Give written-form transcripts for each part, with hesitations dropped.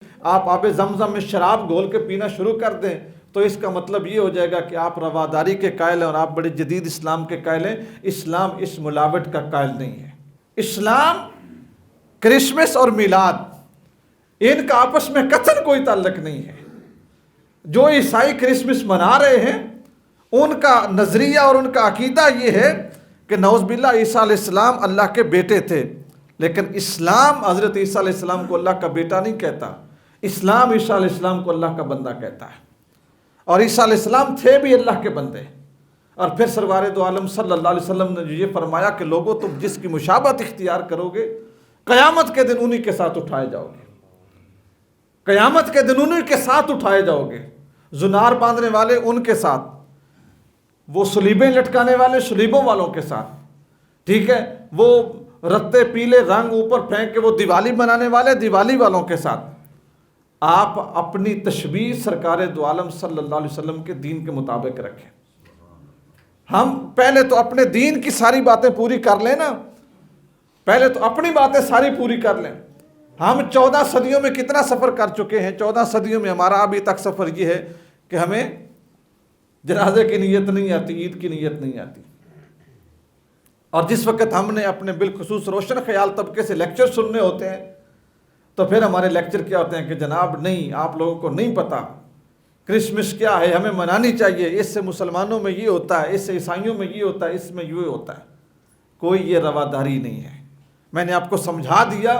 آپ آب زمزم میں شراب گھول کے پینا شروع کر دیں تو اس کا مطلب یہ ہو جائے گا کہ آپ رواداری کے قائل ہیں اور آپ بڑے جدید اسلام کے قائل ہیں۔ اسلام اس ملاوٹ کا قائل نہیں ہے۔ اسلام کرسمس اور میلاد ان کا آپس میں قطعاً کوئی تعلق نہیں ہے۔ جو عیسائی کرسمس منا رہے ہیں ان کا نظریہ اور ان کا عقیدہ یہ ہے کہ نعوذ باللہ عیسیٰ علیہ السلام اللہ کے بیٹے تھے، لیکن اسلام حضرت عیسیٰ علیہ السلام کو اللہ کا بیٹا نہیں کہتا، اسلام عیسیٰ علیہ السلام کو اللہ کا بندہ کہتا ہے، اور عیسیٰ علیہ السلام تھے بھی اللہ کے بندے۔ اور پھر سرکار دو عالم صلی اللہ علیہ وسلم نے یہ فرمایا کہ لوگوں تم جس کی مشابہت اختیار کرو گے قیامت کے دن انہی کے ساتھ اٹھائے جاؤ گے، قیامت کے دن انہی کے ساتھ اٹھائے جاؤ گے، زنار باندھنے والے ان کے ساتھ، وہ صلیبیں لٹکانے والے صلیبوں والوں کے ساتھ، ٹھیک ہے، وہ رتے پیلے رنگ اوپر پھینک کے وہ دیوالی منانے والے دیوالی والوں کے ساتھ۔ آپ اپنی تشبیہ سرکار دو عالم صلی اللہ علیہ وسلم کے دین کے مطابق رکھیں۔ ہم پہلے تو اپنے دین کی ساری باتیں پوری کر لیں نا، پہلے تو اپنی باتیں ساری پوری کر لیں۔ ہم 14 صدیوں میں کتنا سفر کر چکے ہیں، 14 صدیوں میں ہمارا ابھی تک سفر یہ ہے کہ ہمیں جنازے کی نیت نہیں آتی، عید کی نیت نہیں آتی۔ اور جس وقت ہم نے اپنے بالخصوص روشن خیال طبقے سے لیکچر سننے ہوتے ہیں تو پھر ہمارے لیکچر کیا ہوتے ہیں کہ جناب نہیں، آپ لوگوں کو نہیں پتہ کرسمس کیا ہے، ہمیں منانی چاہیے، اس سے مسلمانوں میں یہ ہوتا ہے، اس سے عیسائیوں میں یہ ہوتا ہے، اس میں یہ ہوتا ہے۔ کوئی یہ رواداری نہیں ہے۔ میں نے آپ کو سمجھا دیا،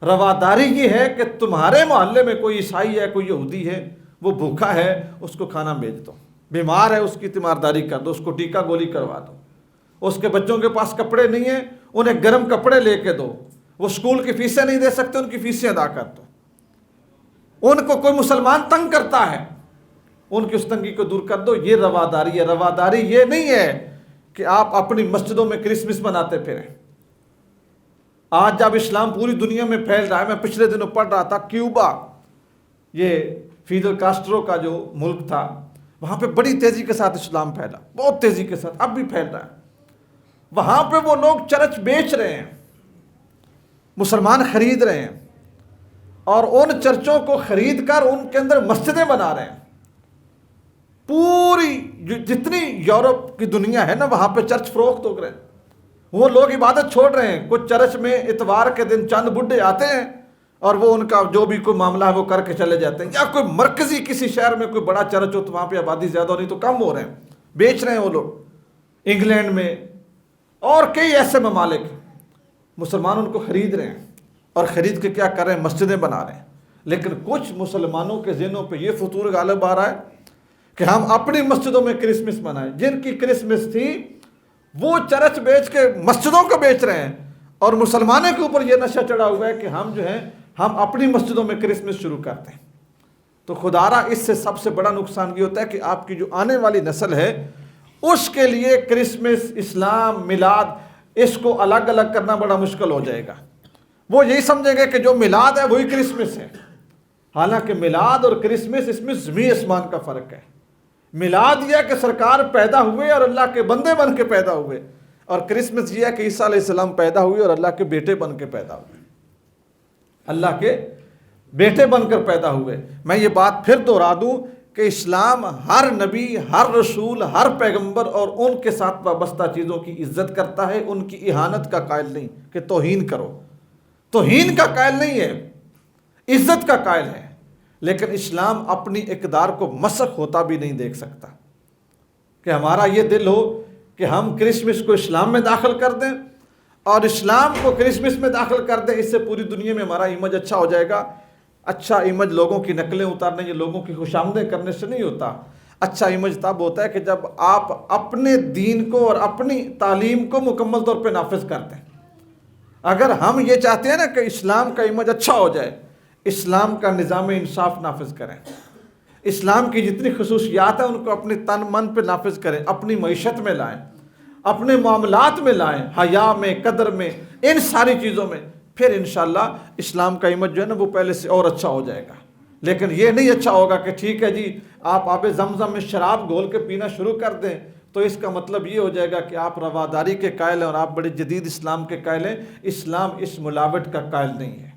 رواداری یہ ہے کہ تمہارے محلے میں کوئی عیسائی ہے، کوئی یہودی ہے، وہ بھوکا ہے، اس کو کھانا بھیج دو، بیمار ہے اس کی تیمارداری کر دو، اس کو ٹیکہ گولی کروا دو، اس کے بچوں کے پاس کپڑے نہیں ہیں، انہیں گرم کپڑے لے کے دو، وہ اسکول کی فیسیں نہیں دے سکتے، ان کی فیسیں ادا کر دو۔ ان کو کوئی مسلمان تنگ کرتا ہے، ان کی اس تنگی کو دور کر دو۔ یہ رواداری ہے۔ رواداری یہ نہیں ہے کہ آپ اپنی مسجدوں میں کرسمس مناتے پھریں۔ آج جب اسلام پوری دنیا میں پھیل رہا ہے، میں پچھلے دنوں پڑھ رہا تھا کیوبا، یہ فیڈل کاسٹرو کا جو ملک تھا، وہاں پہ بڑی تیزی کے ساتھ اسلام پھیلا، بہت تیزی کے ساتھ، اب بھی پھیل رہا ہے۔ وہاں پہ وہ لوگ چرچ بیچ رہے ہیں، مسلمان خرید رہے ہیں، اور ان چرچوں کو خرید کر ان کے اندر مسجدیں بنا رہے ہیں۔ پوری جتنی یورپ کی دنیا ہے نا، وہاں پہ چرچ فروخت ہو رہے ہیں۔ وہ لوگ عبادت چھوڑ رہے ہیں۔ کچھ چرچ میں اتوار کے دن چند بڈھے آتے ہیں اور وہ ان کا جو بھی کوئی معاملہ ہے وہ کر کے چلے جاتے ہیں، یا کوئی مرکزی کسی شہر میں کوئی بڑا چرچ ہو تو وہاں پہ آبادی زیادہ ہو، نہیں تو کم ہو رہے ہیں، بیچ رہے ہیں وہ لوگ۔ انگلینڈ میں اور کئی ایسے ممالک مسلمان ان کو خرید رہے ہیں، اور خرید کے کیا کر رہے ہیں؟ مسجدیں بنا رہے ہیں۔ لیکن کچھ مسلمانوں کے ذہنوں پہ یہ فطور غالب آ رہا ہے کہ ہم اپنی مسجدوں میں کرسمس منائیں۔ جن کی کرسمس تھی وہ چرچ بیچ کے مسجدوں کو بیچ رہے ہیں، اور مسلمانوں کے اوپر یہ نشہ چڑھا ہوا ہے کہ ہم جو ہیں ہم اپنی مسجدوں میں کرسمس شروع کرتے ہیں۔ تو خدارا اس سے سب سے بڑا نقصان یہ ہوتا ہے کہ آپ کی جو آنے والی نسل ہے اس کے لیے کرسمس، اسلام، میلاد، اس کو الگ الگ کرنا بڑا مشکل ہو جائے گا۔ وہ یہی سمجھیں گے کہ جو میلاد ہے وہی کرسمس ہے، حالانکہ میلاد اور کرسمس اس میں زمین آسمان کا فرق ہے۔ میلاد یہ ہے کہ سرکار پیدا ہوئے اور اللہ کے بندے بن کے پیدا ہوئے، اور کرسمس یہ ہے کہ عیسیٰ علیہ السلام پیدا ہوئے اور اللہ کے بیٹے بن کے پیدا ہوئے، اللہ کے بیٹے بن کر پیدا ہوئے۔ میں یہ بات پھر دہرا دوں کہ اسلام ہر نبی، ہر رسول، ہر پیغمبر اور ان کے ساتھ وابستہ چیزوں کی عزت کرتا ہے، ان کی اہانت کا قائل نہیں کہ توہین کرو، توہین کا قائل نہیں ہے، عزت کا قائل ہے۔ لیکن اسلام اپنی اقدار کو مسخ ہوتا بھی نہیں دیکھ سکتا کہ ہمارا یہ دل ہو کہ ہم کرسمس کو اسلام میں داخل کر دیں اور اسلام کو کرسمس میں داخل کر دیں، اس سے پوری دنیا میں ہمارا امیج اچھا ہو جائے گا۔ اچھا امیج لوگوں کی نقلیں اتارنے یا لوگوں کی خوشامدیں کرنے سے نہیں ہوتا۔ اچھا امیج تب ہوتا ہے کہ جب آپ اپنے دین کو اور اپنی تعلیم کو مکمل طور پہ نافذ کرتے ہیں۔ اگر ہم یہ چاہتے ہیں نا کہ اسلام کا امیج اچھا ہو جائے، اسلام کا نظام انصاف نافذ کریں، اسلام کی جتنی خصوصیات ہیں ان کو اپنے تن من پہ نافذ کریں، اپنی معیشت میں لائیں، اپنے معاملات میں لائیں، حیا میں، قدر میں، ان ساری چیزوں میں، پھر انشاءاللہ اسلام کا امیج جو ہے نا وہ پہلے سے اور اچھا ہو جائے گا۔ لیکن یہ نہیں اچھا ہوگا کہ ٹھیک ہے جی آپ آب زمزم میں شراب گھول کے پینا شروع کر دیں تو اس کا مطلب یہ ہو جائے گا کہ آپ رواداری کے قائل ہیں اور آپ بڑے جدید اسلام کے قائل ہیں۔ اسلام اس ملاوٹ کا قائل نہیں ہے۔